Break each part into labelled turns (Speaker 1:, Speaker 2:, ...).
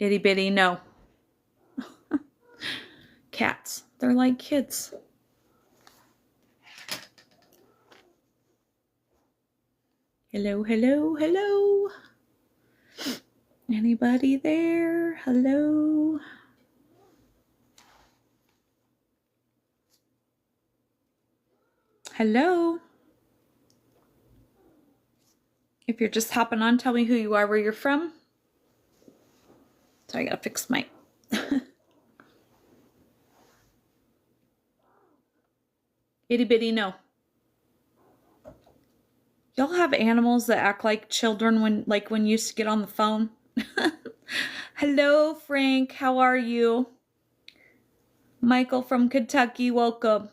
Speaker 1: Itty bitty, no. Cats, they're like kids. Hello, hello, hello. Anybody there? Hello. Hello. If you're just hopping on, tell me who you are, where you're from. So I gotta fix my... Itty bitty, no. Y'all have animals that act like children when you used to get on the phone? Hello, Frank. How are you? Michael from Kentucky, welcome.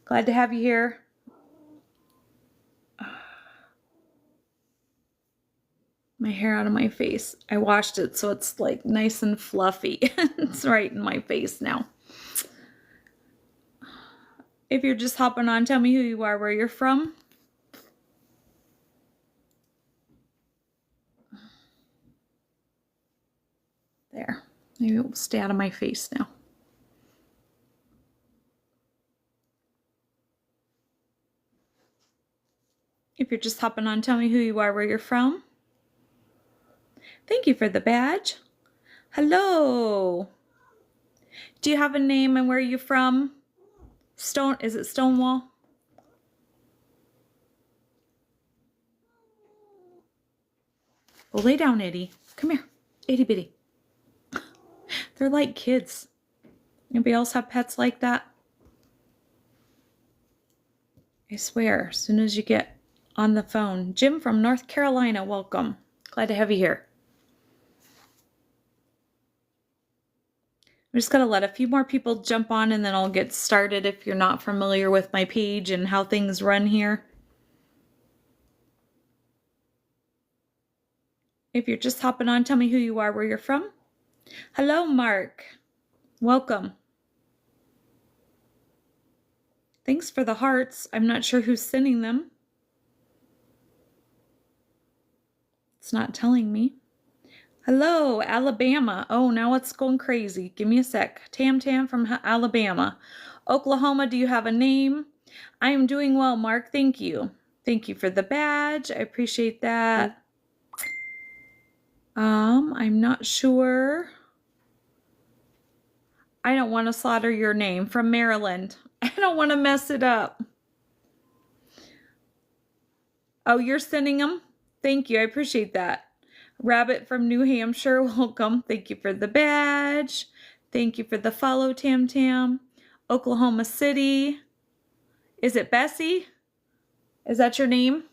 Speaker 1: Glad to have you here. My hair out of my face. I washed it so it's like nice and fluffy. It's right in my face now. If you're just hopping on, tell me who you are, where you're from. There. Maybe it will stay out of my face now. If you're just hopping on, tell me who you are, where you're from. Thank you for the badge. Hello. Do you have a name and where are you from? Is it Stonewall? Well, lay down, Itty. Come here. Itty bitty. They're like kids. Anybody else have pets like that? I swear, as soon as you get on the phone. Jim from North Carolina, welcome. Glad to have you here. I'm just going to let a few more people jump on and then I'll get started if you're not familiar with my page and how things run here. If you're just hopping on, tell me who you are, where you're from. Hello, Mark. Welcome. Thanks for the hearts. I'm not sure who's sending them. It's not telling me. Hello, Alabama. Oh, now it's going crazy. Give me a sec. Tam Tam from Alabama. Oklahoma, do you have a name? I am doing well, Mark. Thank you. Thank you for the badge. I appreciate that. I'm not sure. I don't want to slaughter your name. From Maryland. I don't want to mess it up. Oh, you're sending them? Thank you. I appreciate that. Rabbit from New Hampshire, welcome. Thank you for the badge. Thank you for the follow, Tam Tam. Oklahoma City. Is it Bessie? Is that your name?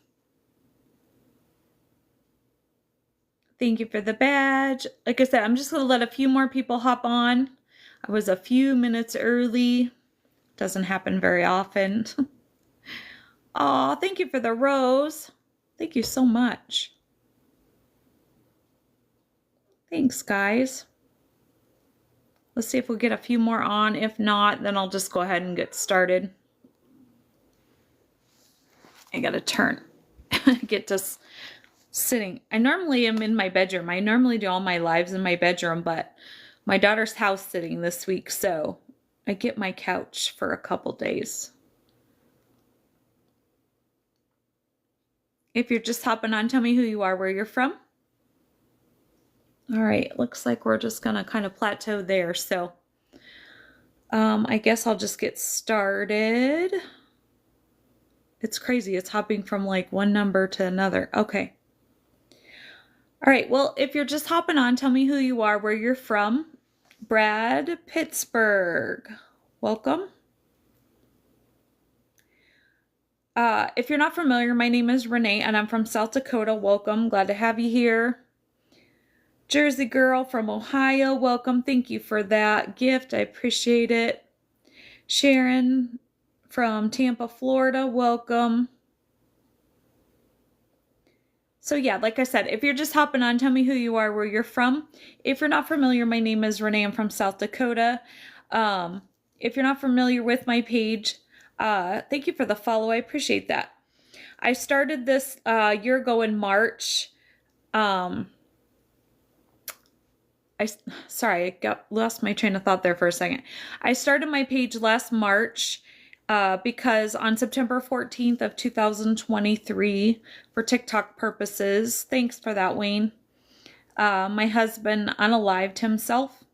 Speaker 1: Thank you for the badge. Like I said, I'm just going to let a few more people hop on. I was a few minutes early. Doesn't happen very often. Aw, thank you for the rose. Thank you so much. Thanks, guys. Let's see if we'll get a few more on. If not, then I'll just go ahead and get started. I gotta turn. Get to sitting. I normally am in my bedroom. I normally do all my lives in my bedroom, but my daughter's house sitting this week, so I get my couch for a couple days. If you're just hopping on, tell me who you are, where you're from. All right, looks like we're just gonna kind of plateau there. So I guess I'll just get started. It's crazy. It's hopping from like one number to another. Okay. All right, well, if you're just hopping on, tell me who you are, where you're from. Brad, Pittsburgh. Welcome. If you're not familiar, my name is Renee and I'm from South Dakota. Welcome. Glad to have you here. Jersey girl from Ohio. Welcome. Thank you for that gift. I appreciate it. Sharon from Tampa, Florida. Welcome. So yeah, like I said, if you're just hopping on, tell me who you are, where you're from. If you're not familiar, my name is Renee. I'm from South Dakota. If you're not familiar with my page, thank you for the follow. I appreciate that. I started this year ago in March. sorry, I lost my train of thought there for a second. I started my page last March because on September 14th of 2023, for TikTok purposes, thanks for that, Wayne, my husband unalived himself.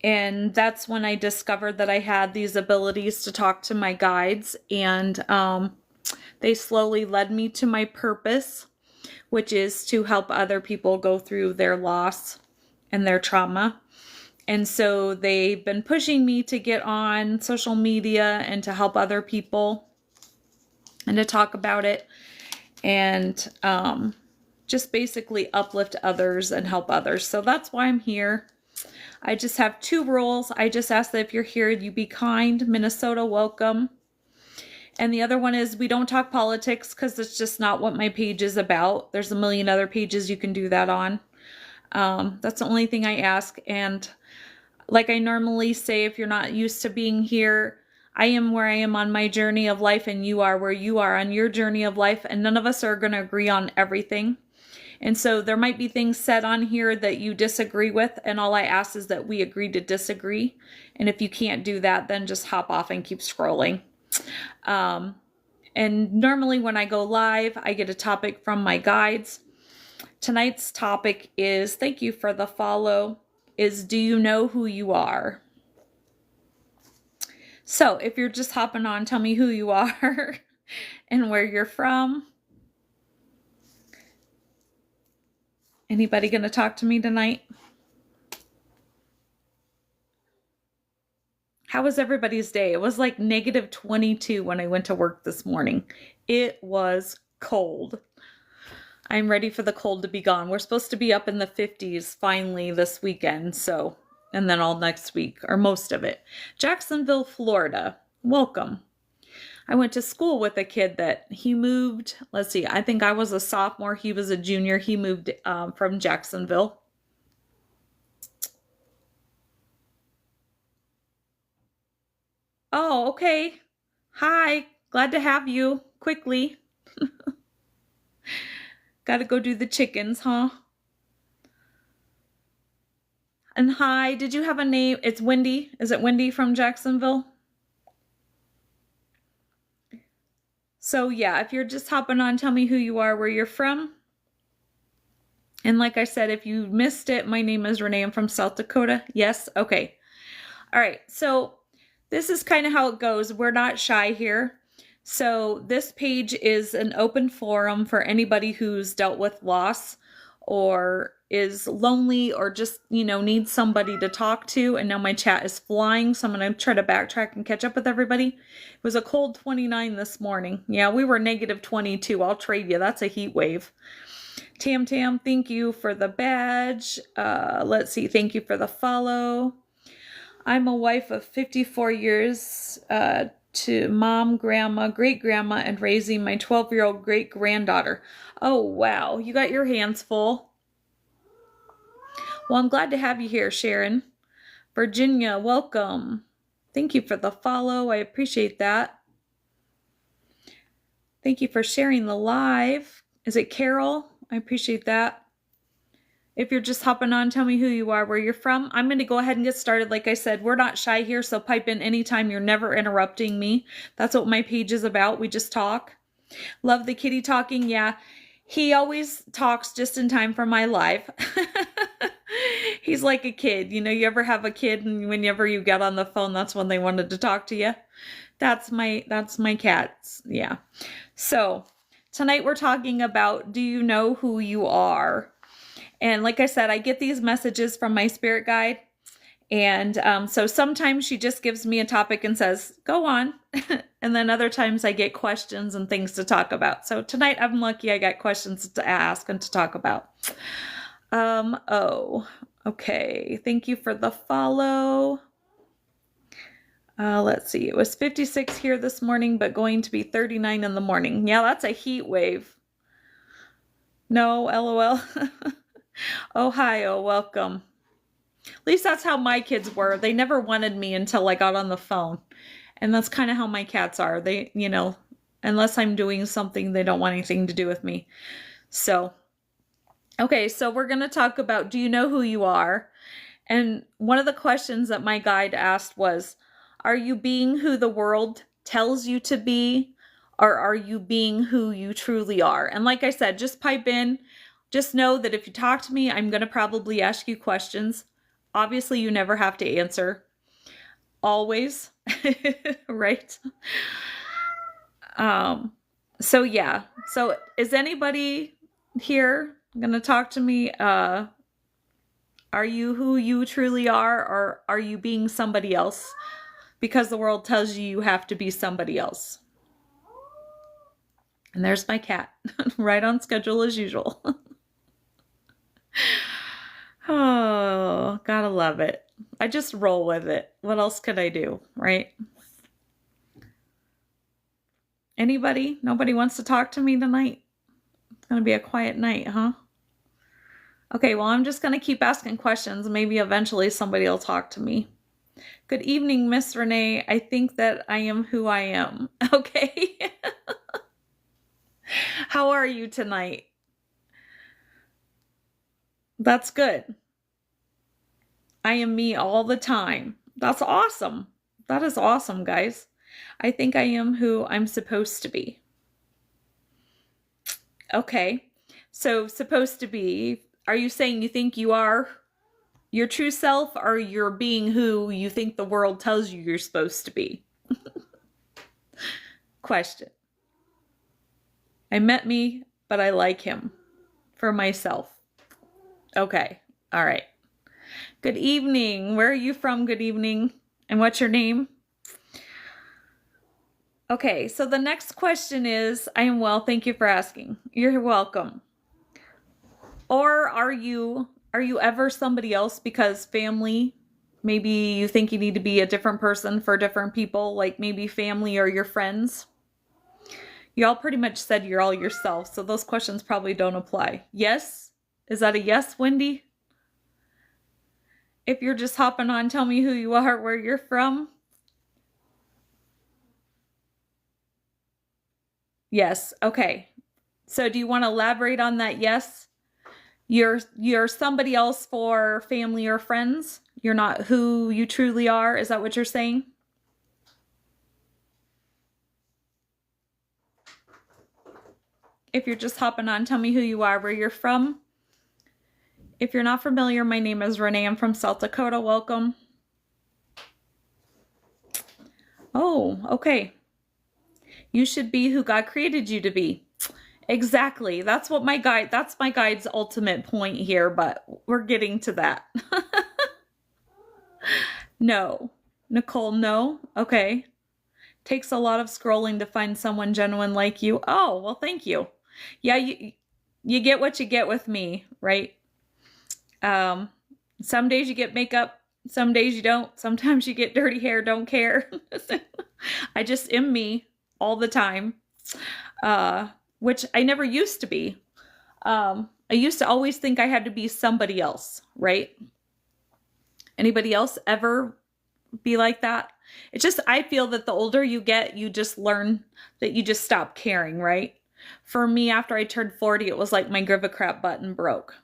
Speaker 1: And that's when I discovered that I had these abilities to talk to my guides, and they slowly led me to my purpose, which is to help other people go through their loss and their trauma. And so they've been pushing me to get on social media and to help other people and to talk about it, and just basically uplift others and help others. So that's why I'm here. I just have 2 rules. I just ask that if you're here, you be kind. Minnesota, welcome. And the other one is we don't talk politics, because it's just not what my page is about. There's a million other pages you can do that on. That's the only thing I ask. And like I normally say, if you're not used to being here, I am where I am on my journey of life, and you are where you are on your journey of life. And none of us are going to agree on everything. And so there might be things said on here that you disagree with, and all I ask is that we agree to disagree. And if you can't do that, then just hop off and keep scrolling. And normally when I go live, I get a topic from my guides. Tonight's topic is, thank you for the follow, is do you know who you are? So if you're just hopping on, tell me who you are and where you're from. Anybody going to talk to me tonight? How was everybody's day? It was like -22 when I went to work this morning. It was cold. I'm ready for the cold to be gone. We're supposed to be up in the 50s finally this weekend, so, and then all next week, or most of it. Jacksonville, Florida. Welcome. I went to school with a kid that he moved, let's see, I think I was a sophomore, he was a junior. He moved from Jacksonville. Oh, okay. Hi, glad to have you. Quickly. Gotta go do the chickens, huh? And hi, did you have a name? It's Wendy. Is it Wendy from Jacksonville? So yeah, if you're just hopping on, tell me who you are, where you're from. And like I said, if you missed it, my name is Renee. I'm from South Dakota. Yes? Okay. All right. So this is kind of how it goes. We're not shy here. So this page is an open forum for anybody who's dealt with loss or is lonely or just, needs somebody to talk to. And now my chat is flying, so I'm going to try to backtrack and catch up with everybody. It was a cold 29 this morning. Yeah, we were -22. I'll trade you. That's a heat wave. Tam Tam, thank you for the badge. Let's see. Thank you for the follow. I'm a wife of 54 years to mom, grandma, great-grandma, and raising my 12-year-old great-granddaughter. Oh, wow. You got your hands full. Well, I'm glad to have you here, Sharon. Virginia, welcome. Thank you for the follow. I appreciate that. Thank you for sharing the live. Is it Carol? I appreciate that. If you're just hopping on, tell me who you are, where you're from. I'm going to go ahead and get started. Like I said, we're not shy here, so pipe in anytime. You're never interrupting me. That's what my page is about. We just talk. Love the kitty talking. Yeah, he always talks just in time for my live. He's like a kid. You ever have a kid and whenever you get on the phone, that's when they wanted to talk to you? That's my cats. Yeah. So tonight we're talking about, do you know who you are? And like I said, I get these messages from my spirit guide. And so sometimes she just gives me a topic and says, go on. And then other times I get questions and things to talk about. So tonight I'm lucky I got questions to ask and to talk about. Oh, okay. Thank you for the follow. Let's see. It was 56 here this morning, but going to be 39 in the morning. Yeah, that's a heat wave. No, LOL. Ohio, welcome. At least that's how my kids were. They never wanted me until I got on the phone. And that's kind of how my cats are. They, unless I'm doing something, they don't want anything to do with me. So, Okay, so we're going to talk about, do you know who you are? And one of the questions that my guide asked was, are you being who the world tells you to be, or are you being who you truly are? And like I said, just pipe in. Just know that if you talk to me, I'm going to probably ask you questions. Obviously, you never have to answer. Always, right? So yeah. So is anybody here going to talk to me? Are you who you truly are, or are you being somebody else because the world tells you you have to be somebody else? And there's my cat, right on schedule as usual. Oh, gotta love it. I just roll with it. What else could I do, right? Anybody? Nobody wants to talk to me tonight? It's gonna be a quiet night, huh? Okay, well, I'm just gonna keep asking questions. Maybe eventually somebody will talk to me. Good evening, Miss Renee. I think that I am who I am. Okay. How are you tonight? That's good. I am me all the time. That's awesome. That is awesome, guys. I think I am who I'm supposed to be. Okay. So, supposed to be, are you saying you think you are your true self, or you're being who you think the world tells you you're supposed to be? Question. I met me, but I like him for myself. Okay. All right. Good evening. Where are you from? Good evening. And what's your name? Okay, so the next question is, I am well, thank you for asking. You're welcome. Or are you ever somebody else because family, maybe you think you need to be a different person for different people, like maybe family or your friends? You all pretty much said you're all yourself, so those questions probably don't apply. Yes? Is that a yes, Wendy? If you're just hopping on, tell me who you are, where you're from. Yes, okay. So do you want to elaborate on that? Yes? You're somebody else for family or friends? You're not who you truly are? Is that what you're saying? If you're just hopping on, tell me who you are, where you're from. If you're not familiar, my name is Renee. I'm from South Dakota. Welcome. Oh, okay. You should be who God created you to be. Exactly. That's my guide's ultimate point here, but we're getting to that. No. Nicole, no. Okay. Takes a lot of scrolling to find someone genuine like you. Oh, well, thank you. Yeah, you get what you get with me, right? Some days you get makeup, some days you don't. Sometimes you get dirty hair, don't care. I just am me all the time, which I never used to be. I used to always think I had to be somebody else, right? Anybody else ever be like that? It's just, I feel that the older you get, you just learn that you just stop caring, right? For me, after I turned 40, it was like my give a crap button broke.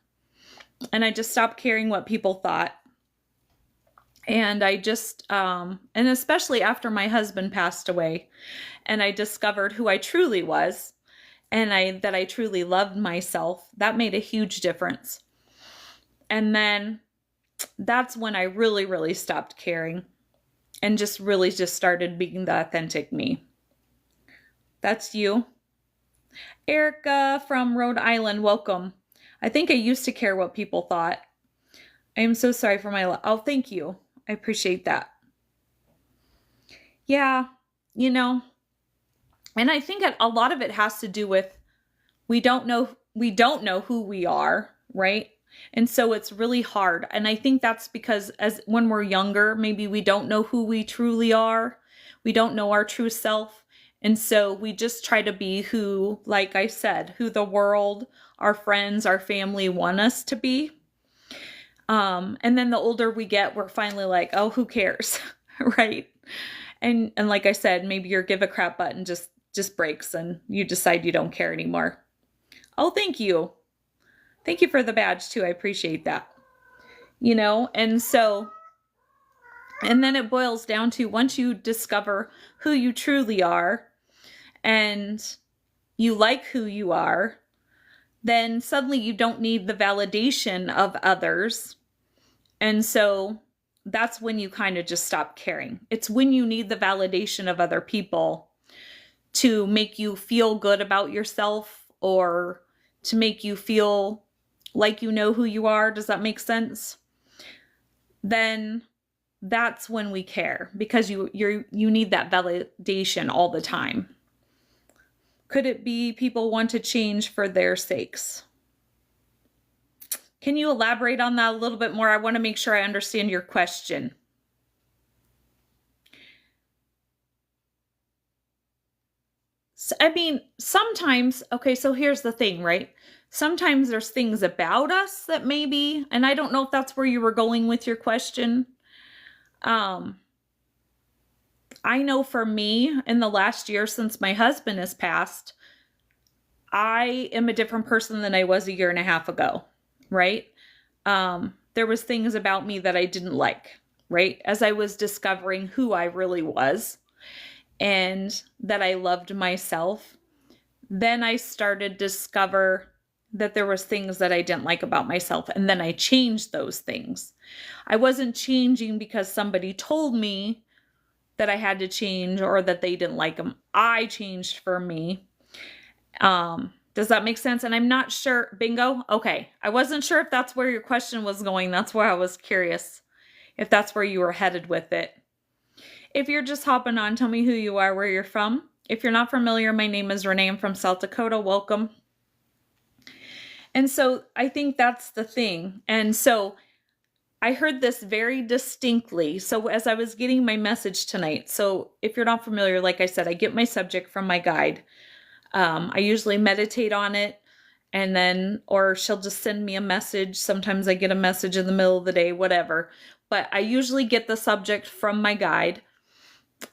Speaker 1: And I just stopped caring what people thought. And I just, and especially after my husband passed away, and I discovered who I truly was, and that I truly loved myself, that made a huge difference. And then that's when I really, really stopped caring and just really just started being the authentic me. That's you. Erica from Rhode Island, welcome. I think I used to care what people thought. I am so sorry for oh, thank you. I appreciate that. Yeah, and I think a lot of it has to do with we don't know who we are, right? And so it's really hard. And I think that's because when we're younger, maybe we don't know who we truly are. We don't know our true self. And so we just try to be who, like I said, who the world, our friends, our family want us to be. And then the older we get, we're finally like, oh, who cares? Right? And like I said, maybe your give a crap button just breaks and you decide you don't care anymore. Oh, thank you. Thank you for the badge too. I appreciate that. And so, and then it boils down to once you discover who you truly are and you like who you are, then suddenly you don't need the validation of others. And so that's when you kind of just stop caring. It's when you need the validation of other people to make you feel good about yourself or to make you feel like you know who you are. Does that make sense? Then that's when we care, because you need that validation all the time. Could it be people want to change for their sakes? Can you elaborate on that a little bit more? I want to make sure I understand your question. So, I mean, sometimes, okay, so here's the thing, right? Sometimes there's things about us that maybe, and I don't know if that's where you were going with your question. I know for me, in the last year since my husband has passed, I am a different person than I was a year and a half ago, right? There was things about me that I didn't like, right? As I was discovering who I really was and that I loved myself, then I started to discover that there was things that I didn't like about myself, and then I changed those things. I wasn't changing because somebody told me that I had to change or that they didn't like them. I changed for me. Does that make sense? And I'm not sure. Bingo. Okay. I wasn't sure if that's where your question was going. That's where I was curious if that's where you were headed with it. If you're just hopping on, tell me who you are, where you're from. If you're not familiar, my name is Renee. I'm from South Dakota. Welcome. And so I think that's the thing. And so I heard this very distinctly. So as I was getting my message tonight, so if you're not familiar, like I said, I get my subject from my guide. I usually meditate on it, and then, or she'll just send me a message. Sometimes I get a message in the middle of the day, whatever. But I usually get the subject from my guide.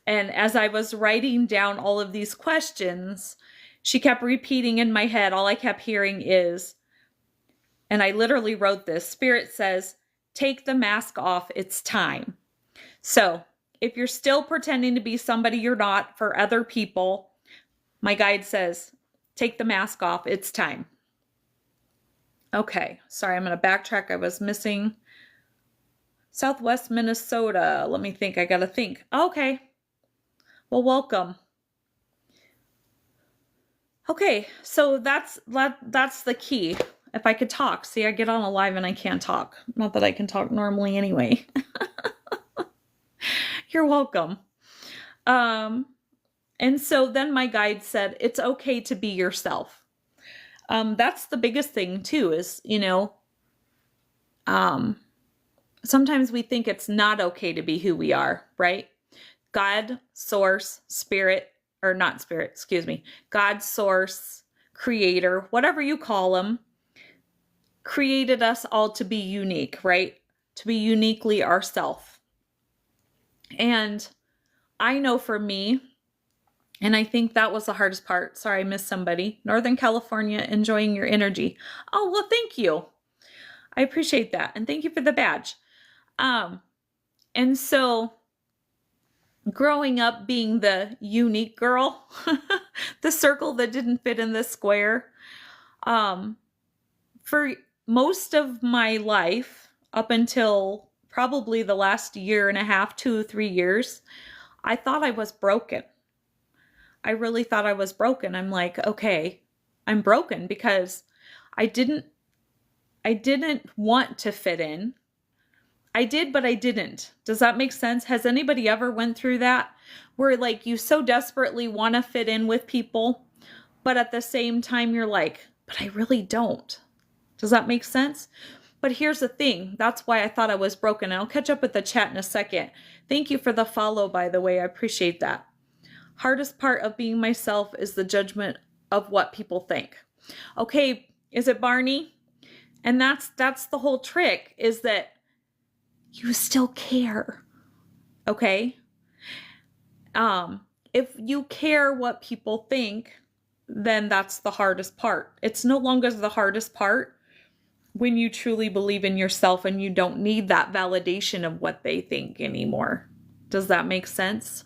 Speaker 1: And as I was writing down all of these questions, she kept repeating in my head, all I kept hearing is, and I literally wrote this, Spirit says, take the mask off, it's time. So if you're still pretending to be somebody you're not for other people, my guide says, take the mask off, it's time. Okay, sorry, I'm going to backtrack. I was missing Southwest Minnesota. Let me think, I got to think. Okay, well, welcome. Okay, so that's the key. If I could talk. See, I get on a live and I can't talk. Not that I can talk normally anyway. You're welcome. And so then my guide said, it's okay to be yourself. That's the biggest thing too, is, sometimes we think it's not okay to be who we are, right? God, source, spirit, or not spirit, excuse me. God, source, creator, whatever you call them, created us all to be unique, right? To be uniquely ourselves. And I know for me, and I think that was the hardest part. Sorry, I missed somebody. Northern California, enjoying your energy. Oh, well, thank you. I appreciate that. And thank you for the badge. And so growing up being the unique girl, the circle that didn't fit in the square, for most of my life, up until probably the last year and a half, 2 or 3 years, I thought I was broken. I really thought I was broken. I'm like, okay, I'm broken because I didn't want to fit in. I did, but I didn't. Does that make sense? Has anybody ever went through that? Where like you so desperately want to fit in with people, but at the same time you're like, but I really don't. Does that make sense? But here's the thing. That's why I thought I was broken. And I'll catch up with the chat in a second. Thank you for the follow, by the way. I appreciate that. Hardest part of being myself is the judgment of what people think. Okay, is it Barney? And that's the whole trick, is that you still care. Okay? If you care what people think, then that's the hardest part. It's no longer the hardest part when you truly believe in yourself and you don't need that validation of what they think anymore. Does that make sense?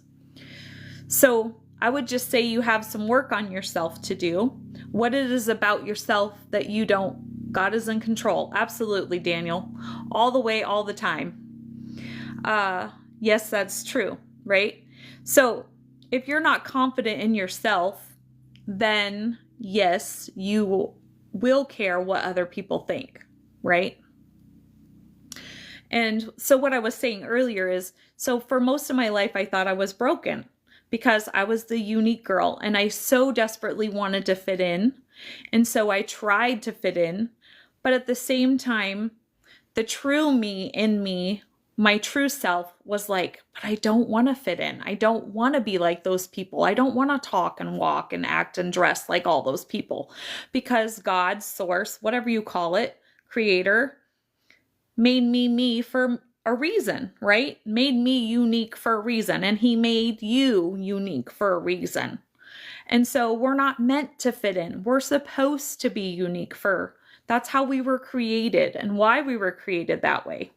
Speaker 1: So I would just say you have some work on yourself to do. What it is about yourself that you don't, God is in control. Absolutely, Daniel. All the way, all the time. Yes, that's true, right? So if you're not confident in yourself, then yes, you will care what other people think, right? And so what I was saying earlier is, so for most of my life, I thought I was broken because I was the unique girl and I so desperately wanted to fit in. And so I tried to fit in, but at the same time, the true me in me, my true self was like, but I don't want to fit in. I don't want to be like those people. I don't want to talk and walk and act and dress like all those people, because God, source, whatever you call it, creator, made me for a reason, right? Made me unique for a reason. And he made you unique for a reason. And so we're not meant to fit in. We're supposed to be unique that's how we were created and why we were created that way.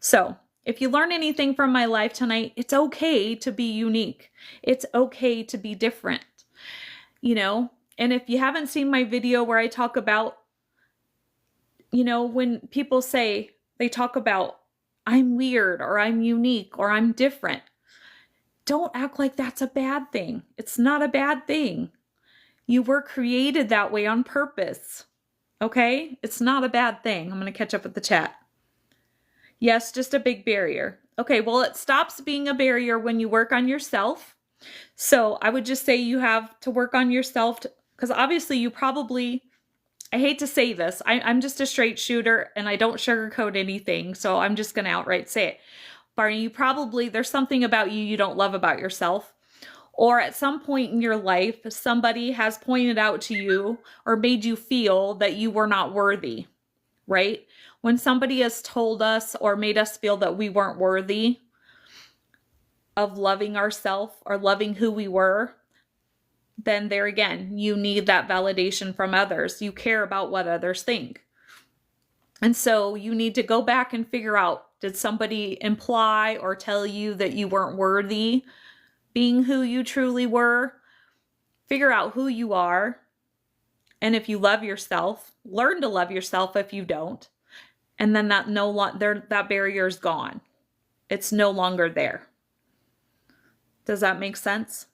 Speaker 1: So if you learn anything from my life tonight, it's okay to be unique. It's okay to be different, and if you haven't seen my video where I talk about, when people say, they talk about, I'm weird or I'm unique or I'm different, don't act like that's a bad thing. It's not a bad thing. You were created that way on purpose. Okay? It's not a bad thing. I'm going to catch up with the chat. Yes, just a big barrier. Okay, well, it stops being a barrier when you work on yourself. So I would just say you have to work on yourself because obviously you probably, I hate to say this, I'm just a straight shooter and I don't sugarcoat anything. So I'm just going to outright say it. Barney, there's something about you don't love about yourself. Or at some point in your life, somebody has pointed out to you or made you feel that you were not worthy, right? When somebody has told us or made us feel that we weren't worthy of loving ourselves or loving who we were, then there again, you need that validation from others. You care about what others think. And so you need to go back and figure out, did somebody imply or tell you that you weren't worthy being who you truly were? Figure out who you are. And if you love yourself, learn to love yourself if you don't. And then that barrier is gone. It's no longer there. Does that make sense?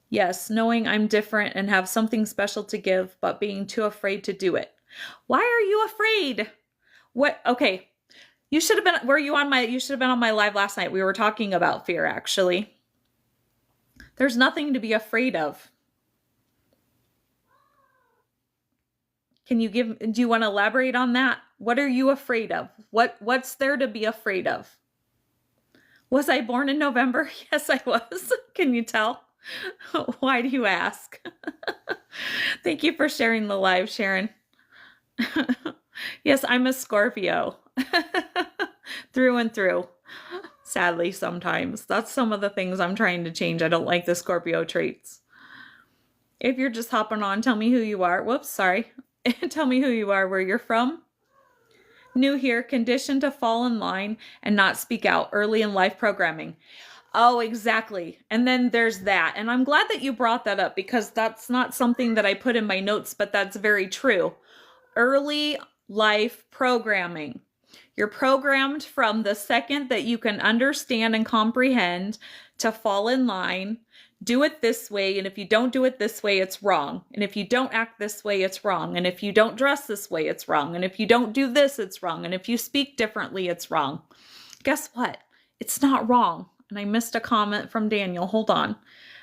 Speaker 1: Yes, knowing I'm different and have something special to give, but being too afraid to do it. Why are you afraid? What? Okay. You should have been, you should have been on my live last night. We were talking about fear, actually. There's nothing to be afraid of. Do you want to elaborate on that? What are you afraid of? What's there to be afraid of? Was I born in November? Yes, I was. Can you tell? Why do you ask? Thank you for sharing the live, Sharon. Yes, I'm a Scorpio. Through and through. Sadly, sometimes. That's some of the things I'm trying to change. I don't like the Scorpio traits. If you're just hopping on, tell me who you are. Whoops, sorry. Tell me who you are, where you're from. New here, conditioned to fall in line and not speak out, early in life programming. Oh, exactly. And then there's that. And I'm glad that you brought that up because that's not something that I put in my notes, but that's very true. Early life programming. You're programmed from the second that you can understand and comprehend to fall in line, do it this way, and if you don't do it this way, it's wrong. And if you don't act this way, it's wrong. And if you don't dress this way, it's wrong. And if you don't do this, it's wrong. And if you speak differently, it's wrong. Guess what? It's not wrong. And I missed a comment from Daniel. Hold on.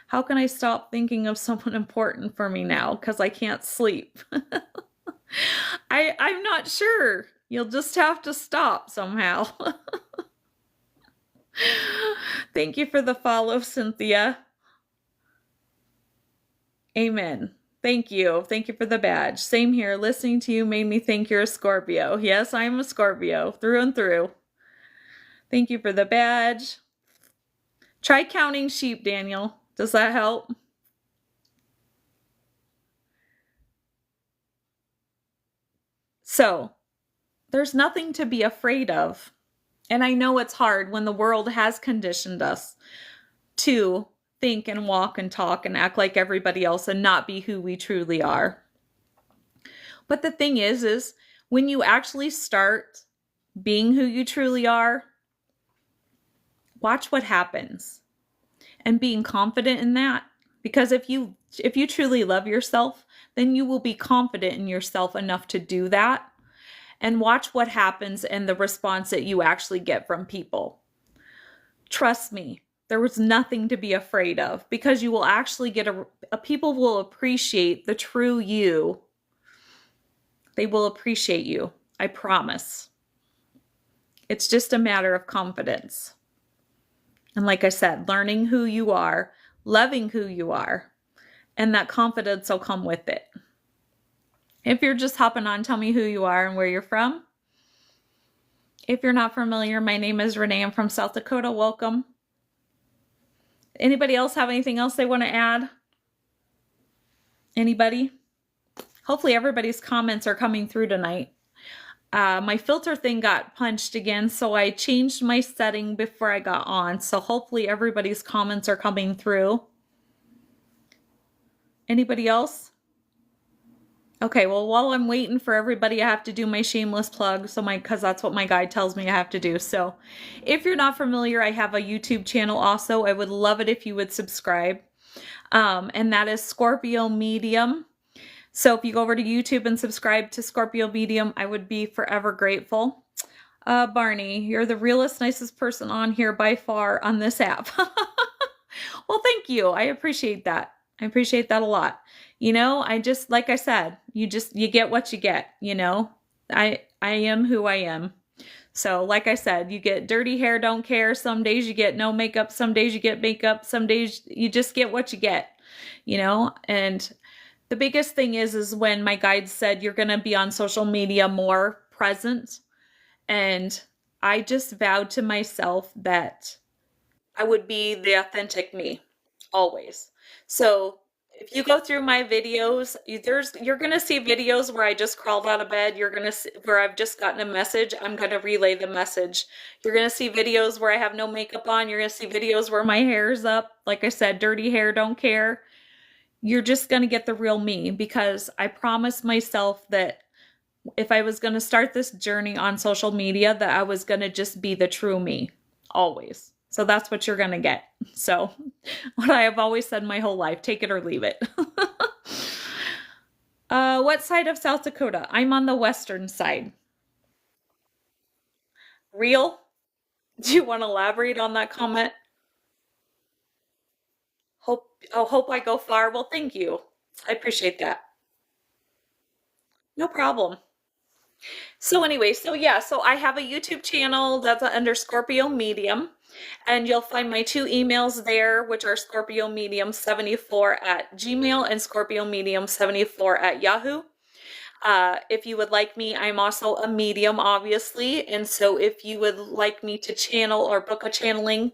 Speaker 1: How can I stop thinking of someone important for me now? Because I can't sleep. I'm not sure. You'll just have to stop somehow. Thank you for the follow, Cynthia. Amen. Thank you. Thank you for the badge. Same here. Listening to you made me think you're a Scorpio. Yes, I'm a Scorpio through and through. Thank you for the badge. Try counting sheep, Daniel. Does that help? So there's nothing to be afraid of. And I know it's hard when the world has conditioned us to think and walk and talk and act like everybody else and not be who we truly are. But the thing is when you actually start being who you truly are, watch what happens. And being confident in that, because if you truly love yourself, then you will be confident in yourself enough to do that, and watch what happens and the response that you actually get from people. Trust me, there was nothing to be afraid of, because you will actually get people will appreciate the true you. They will appreciate you. I promise. It's just a matter of confidence. And like I said, learning who you are, loving who you are, and that confidence will come with it. If you're just hopping on, tell me who you are and where you're from. If you're not familiar, my name is Renee. I'm from South Dakota. Welcome. Anybody else have anything else they want to add? Anybody? Hopefully everybody's comments are coming through tonight. My filter thing got punched again, so I changed my setting before I got on. So hopefully everybody's comments are coming through. Anybody else? Okay, well, while I'm waiting for everybody, I have to do my shameless plug, because that's what my guide tells me I have to do. So if you're not familiar, I have a YouTube channel also. I would love it if you would subscribe. And that is Scorpio Medium. So if you go over to YouTube and subscribe to Scorpio Medium, I would be forever grateful. Barney, you're the realest, nicest person on here by far on this app. Well, thank you. I appreciate that. I appreciate that a lot. I just, like I said, you get what you get, I am who I am. So like I said, you get dirty hair, don't care. Some days you get no makeup. Some days you get makeup. Some days you just get what you get, and the biggest thing is when my guide said you're going to be on social media more present. And I just vowed to myself that I would be the authentic me always. So if you go through my videos, you're going to see videos where I just crawled out of bed. You're going to see where I've just gotten a message. I'm going to relay the message. You're going to see videos where I have no makeup on. You're going to see videos where my hair's up. Like I said, dirty hair, don't care. You're just going to get the real me, because I promised myself that if I was going to start this journey on social media, that I was going to just be the true me always. So that's what you're going to get. So what I have always said my whole life, take it or leave it. What side of South Dakota? I'm on the western side. Real? Do you want to elaborate on that comment? Hope I go far. Well, thank you. I appreciate that. No problem. So anyway, so I have a YouTube channel that's under Scorpio Medium, and you'll find my 2 emails there, which are Scorpio Medium 74 at Gmail and Scorpio Medium 74 at Yahoo. If you would like me, I'm also a medium, obviously, and so if you would like me to channel or book a channeling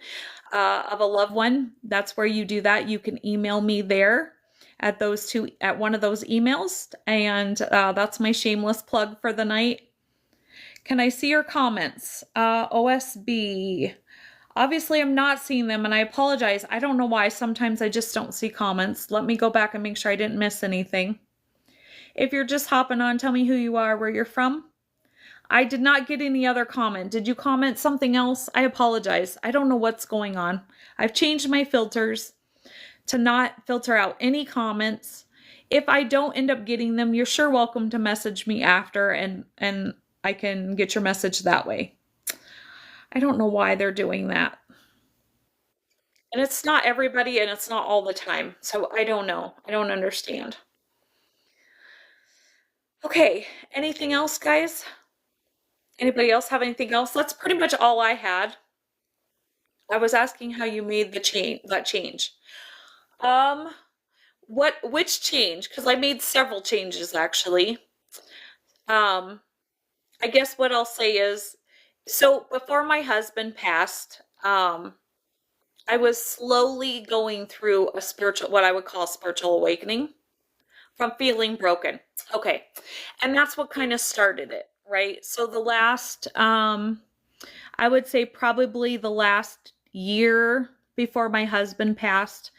Speaker 1: of a loved one, that's where you do that. You can email me there at one of those emails, and that's my shameless plug for the night. Can I see your comments? OSB. Obviously, I'm not seeing them, and I apologize. I don't know why. Sometimes I just don't see comments. Let me go back and make sure I didn't miss anything. If you're just hopping on, tell me who you are, where you're from. I did not get any other comment. Did you comment something else? I apologize. I don't know what's going on. I've changed my filters to not filter out any comments. If I don't end up getting them, you're sure welcome to message me after, and I can get your message that way. I don't know why they're doing that. And it's not everybody, and it's not all the time. So I don't know. I don't understand. Okay, anything else, guys? Anybody else have anything else? That's pretty much all I had. I was asking how you made that change. Which change? Because I made several changes, actually. I guess what I'll say is, so before my husband passed, I was slowly going through what I would call a spiritual awakening from feeling broken. Okay. And that's what kind of started it, right? So the last, I would say probably the last year before my husband passed,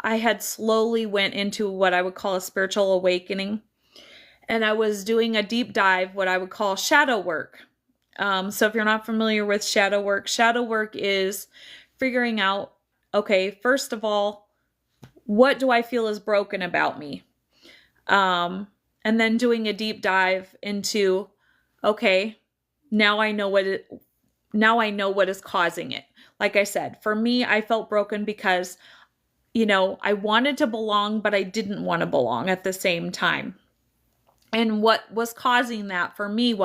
Speaker 1: I had slowly went into what I would call a spiritual awakening. And I was doing a deep dive, what I would call shadow work. So if you're not familiar with shadow work is figuring out, okay, first of all, what do I feel is broken about me? And then doing a deep dive into, okay, now I know what is causing it. Like I said, for me, I felt broken because, I wanted to belong, but I didn't want to belong at the same time. And what was causing that for me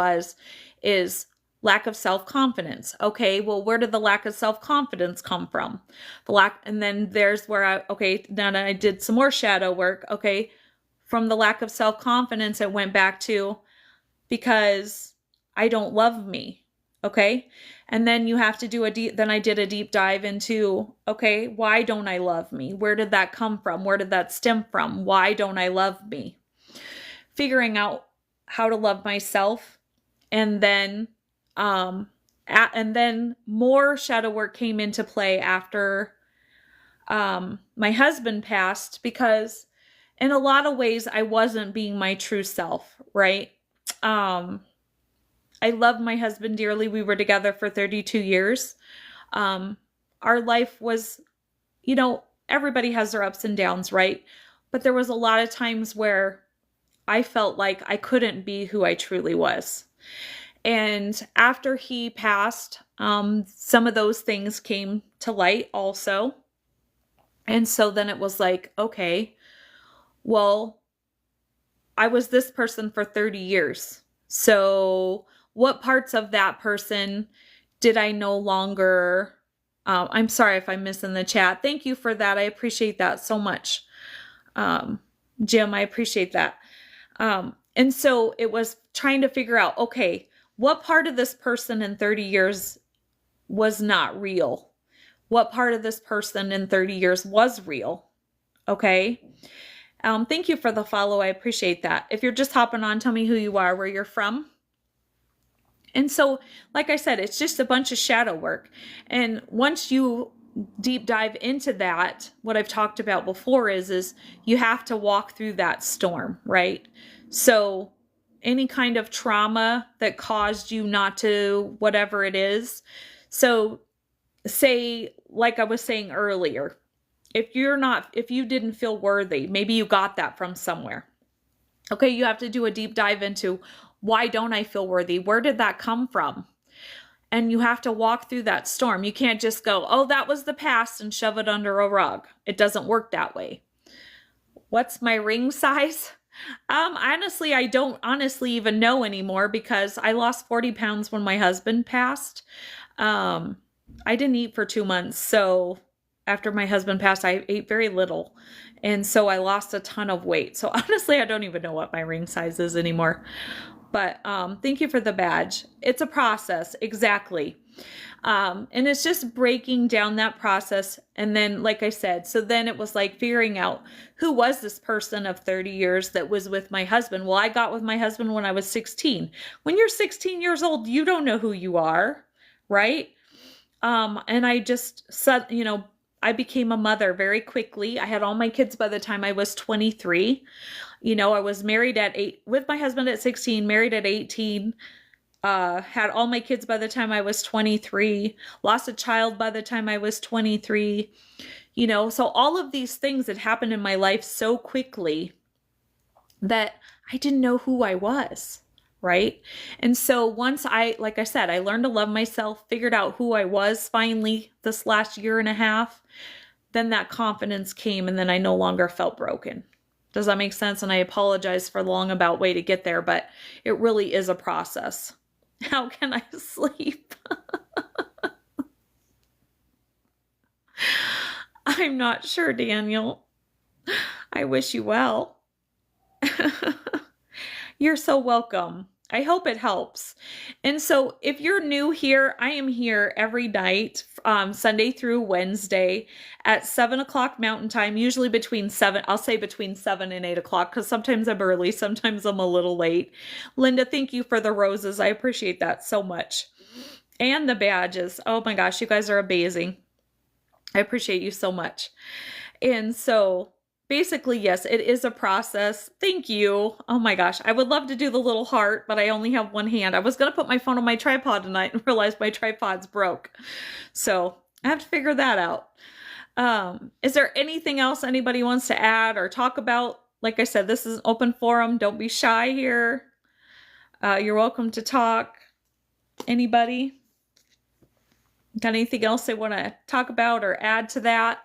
Speaker 1: is lack of self-confidence. Okay, well, where did the lack of self-confidence come from? And then there's where then I did some more shadow work. Okay, from the lack of self-confidence, it went back to because I don't love me. Okay, and then you have to do then I did a deep dive into, okay, why don't I love me? Where did that come from? Where did that stem from? Why don't I love me? Figuring out how to love myself. And then more shadow work came into play after my husband passed, because in a lot of ways I wasn't being my true self, right? I love my husband dearly. We were together for 32 years. Our life was, everybody has their ups and downs, right? But there was a lot of times where I felt like I couldn't be who I truly was. And after he passed, some of those things came to light also. And so then it was like, okay, well, I was this person for 30 years. So what parts of that person did I no longer, I'm sorry if I'm missing the chat. Thank you for that. I appreciate that so much. Jim, I appreciate that. And so it was trying to figure out, okay, what part of this person in 30 years was not real? What part of this person in 30 years was real? Okay. Thank you for the follow. I appreciate that. If you're just hopping on, tell me who you are, where you're from. And so, like I said, it's just a bunch of shadow work. And once you deep dive into that, what I've talked about before is you have to walk through that storm, right? So any kind of trauma that caused you not to, whatever it is. So say, like I was saying earlier, if you didn't feel worthy, maybe you got that from somewhere. Okay, you have to do a deep dive into, why don't I feel worthy? Where did that come from? And you have to walk through that storm. You can't just go, oh, that was the past, and shove it under a rug. It doesn't work that way. What's my ring size? Honestly, I don't honestly even know anymore, because I lost 40 pounds when my husband passed. I didn't eat for 2 months. So after my husband passed, I ate very little. And so I lost a ton of weight. So honestly, I don't even know what my ring size is anymore. But thank you for the badge. It's a process, exactly. And it's just breaking down that process. And then, like I said, so then it was like figuring out, who was this person of 30 years that was with my husband? Well, I got with my husband when I was 16. When you're 16 years old, you don't know who you are, right? And I just said, I became a mother very quickly. I had all my kids by the time I was 23. I was married with my husband at 16, married at 18, had all my kids by the time I was 23, lost a child by the time I was 23, so all of these things had happened in my life so quickly that I didn't know who I was, right? And so once like I said, I learned to love myself, figured out who I was finally this last year and a half, then that confidence came, and then I no longer felt broken. Does that make sense? And I apologize for the long about way to get there, but it really is a process. How can I sleep? I'm not sure, Daniel. I wish you well. You're so welcome. I hope it helps. And so if you're new here, I am here every night, Sunday through Wednesday at 7 o'clock Mountain Time, usually between 7, I'll say between 7 and 8 o'clock, because sometimes I'm early, sometimes I'm a little late. Linda, thank you for the roses. I appreciate that so much. And the badges. Oh my gosh, you guys are amazing. I appreciate you so much. And so basically, yes, it is a process. Thank you. Oh my gosh. I would love to do the little heart, but I only have one hand. I was going to put my phone on my tripod tonight and realized my tripod's broke. So I have to figure that out. Is there anything else anybody wants to add or talk about? Like I said, this is an open forum. Don't be shy here. You're welcome to talk. Anybody? Got anything else they want to talk about or add to that?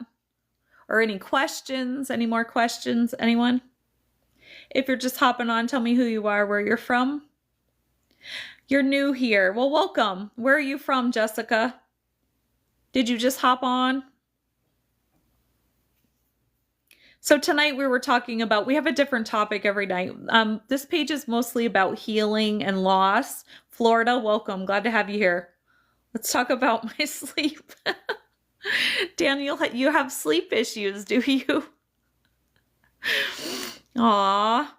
Speaker 1: Or any questions? Any more questions? Anyone? If you're just hopping on, tell me who you are, where you're from. You're new here. Well, welcome. Where are you from, Jessica? Did you just hop on? So tonight we were talking about, we have a different topic every night. This page is mostly about healing and loss. Florida, welcome. Glad to have you here. Let's talk about my sleep. Daniel, you have sleep issues, do you? Aw.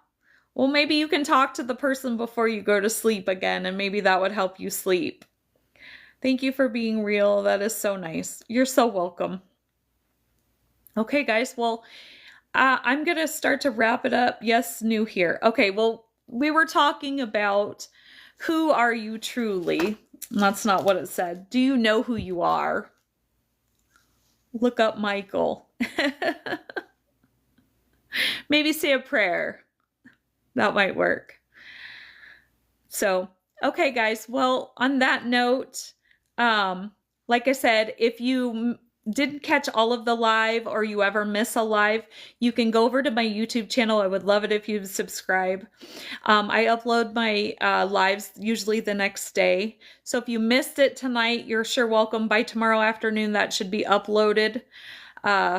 Speaker 1: Well, maybe you can talk to the person before you go to sleep again, and maybe that would help you sleep. Thank you for being real. That is so nice. You're so welcome. Okay, guys. Well, I'm going to start to wrap it up. Yes, new here. Okay, well, we were talking about who are you truly? That's not what it said. Do you know who you are? Look up Michael. Maybe say a prayer. That might work. So, okay, guys. Well, on that note, like I said, if you didn't catch all of the live or you ever miss a live, you can go over to my YouTube channel. I would love it if you subscribe. I upload my lives usually the next day. So if you missed it tonight, you're sure welcome. By tomorrow afternoon, that should be uploaded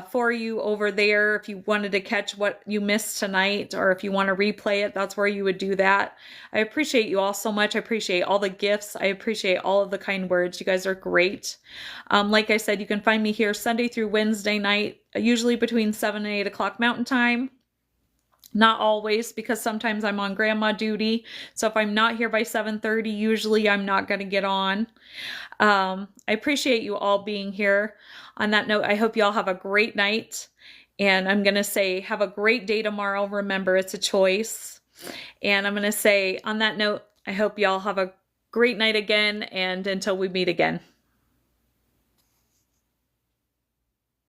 Speaker 1: for you over there. If you wanted to catch what you missed tonight, or if you want to replay it, that's where you would do that. I appreciate you all so much. I appreciate all the gifts. I appreciate all of the kind words. You guys are great. Like I said, you can find me here Sunday through Wednesday night, usually between 7 and 8 o'clock Mountain Time. Not always, because sometimes I'm on grandma duty. So if I'm not here by 7:30, usually I'm not going to get on. I appreciate you all being here. On that note, I hope you all have a great night. And I'm going to say, have a great day tomorrow. Remember, it's a choice. And I'm going to say, on that note, I hope you all have a great night again. And until we meet again.